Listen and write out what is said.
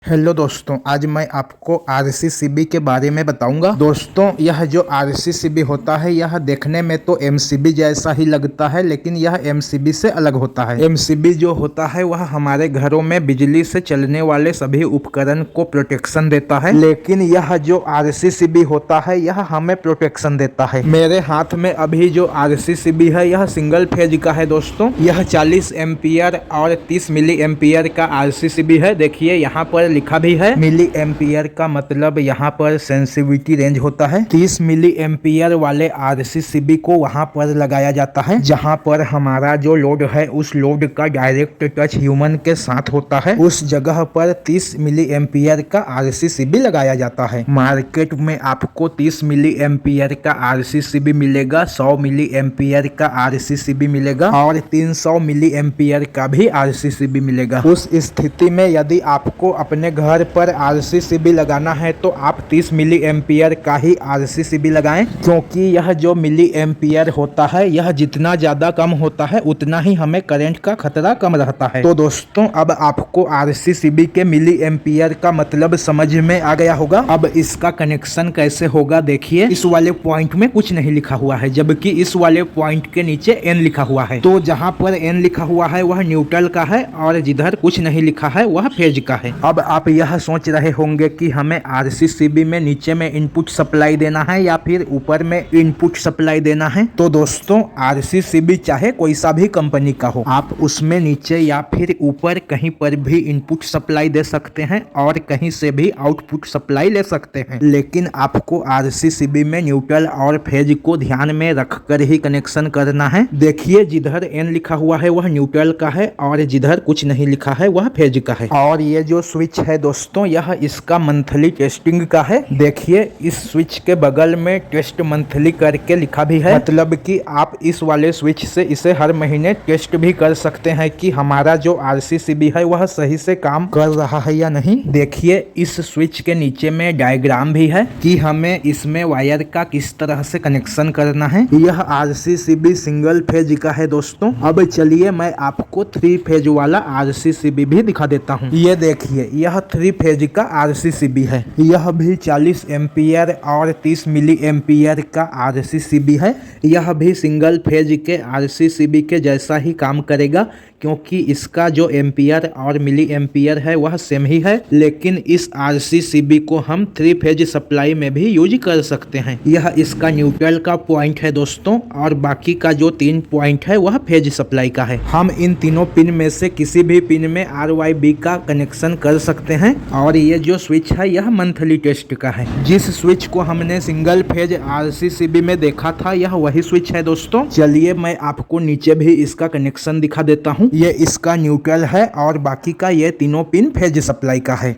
Hello दोस्तों, आज मैं आपको आरसीसीबी के बारे में बताऊंगा। दोस्तों, यह जो आरसीसीबी होता है यह देखने में तो एमसीबी जैसा ही लगता है, लेकिन यह एमसीबी से अलग होता है। एमसीबी जो होता है वह हमारे घरों में बिजली से चलने वाले सभी उपकरण को प्रोटेक्शन देता है, लेकिन यह जो आरसीसीबी होता है यह हमें प्रोटेक्शन देता है। मेरे हाथ में अभी जो आरसीसीबी है यह सिंगल फेज का है। दोस्तों, यह 40 एम्पियर और 30 मिली एम्पियर का आरसीसीबी है। देखिए यहाँ पर लिखा भी है मिली एम्पियर का मतलब यहाँ पर सेंसिटिविटी रेंज होता है। 30 मिली एम्पियर वाले आरसीसीबी को वहां पर लगाया जाता है जहां पर हमारा जो लोड है उस लोड का डायरेक्ट टच ह्यूमन के साथ होता है। उस जगह पर 30 मिली एम्पियर का आरसीसीबी लगाया जाता है। मार्केट में आपको 30 मिली एम्पियर का आरसीसीबी मिलेगा, 100 मिली एम्पियर का आरसीसीबी मिलेगा और 300 मिली एम्पियर का भी आरसीसीबी मिलेगा। उस स्थिति में यदि आपको अपने घर पर आरसीसीबी लगाना है तो आप 30 मिली एम्पियर का ही आरसीसीबी लगाएं, क्योंकि यह जो मिली एम्पियर होता है यह जितना ज्यादा कम होता है उतना ही हमें करंट का खतरा कम रहता है। तो दोस्तों, अब आपको आरसीसीबी के मिली एम्पियर का मतलब समझ में आ गया होगा। अब इसका कनेक्शन कैसे होगा देखिए, इस वाले पॉइंट में कुछ नहीं लिखा हुआ है, जबकि इस वाले पॉइंट के नीचे एन लिखा हुआ है। तो जहां पर एन लिखा हुआ है वह न्यूट्रल का है और जिधर कुछ नहीं लिखा है वह फेज का है। अब आप यह सोच रहे होंगे कि हमें आरसीसीबी में नीचे में इनपुट सप्लाई देना है या फिर ऊपर में इनपुट सप्लाई देना है। तो दोस्तों, आरसीसीबी चाहे कोई सा भी कंपनी का हो, आप उसमें नीचे या फिर ऊपर कहीं पर भी इनपुट सप्लाई दे सकते हैं और कहीं से भी आउटपुट सप्लाई ले सकते हैं, लेकिन आपको आरसीसीबी में न्यूट्रल और फेज को ध्यान में रखकर ही कनेक्शन करना है। देखिए, जिधर एन लिखा हुआ है वह न्यूट्रल का है और जिधर कुछ नहीं लिखा है वह फेज का है। और ये जो स्विच है दोस्तों, यह इसका मंथली टेस्टिंग का है। देखिए, इस स्विच के बगल में टेस्ट मंथली करके लिखा भी है, मतलब कि आप इस वाले स्विच से इसे हर महीने टेस्ट भी कर सकते हैं कि हमारा जो आरसीसीबी है वह सही से काम कर रहा है या नहीं। देखिए, इस स्विच के नीचे में डायग्राम भी है कि हमें इसमें वायर का किस तरह से कनेक्शन करना है। यह आरसीसीबी सिंगल फेज का है दोस्तों। अब चलिए मैं आपको 3 फेज वाला आरसीसीबी भी दिखा देता हूँ। ये देखिए, यह 3 फेज का आरसीसीबी है। यह भी 40 एम्पियर और 30 मिली एम्पियर का आरसीसीबी है। यह भी सिंगल फेज के आरसीसीबी के जैसा ही काम करेगा, क्योंकि इसका जो एम्पियर और मिली एम्पियर है वह सेम ही है, लेकिन इस आरसीसीबी को हम 3 फेज सप्लाई में भी यूज कर सकते हैं। यह इसका न्यूट्रल का पॉइंट है दोस्तों, और बाकी का जो 3 पॉइंट है वह फेज सप्लाई का है। हम इन तीनों पिन में से किसी भी पिन में RYB का कनेक्शन कर सकते हैं। और ये जो स्विच है यह मंथली टेस्ट का है। जिस स्विच को हमने सिंगल फेज आरसीसीबी में देखा था यह वही स्विच है दोस्तों। चलिए मैं आपको नीचे भी इसका कनेक्शन दिखा देता हूँ। ये इसका न्यूट्रल है और बाकी का ये तीनों पिन फेज सप्लाई का है।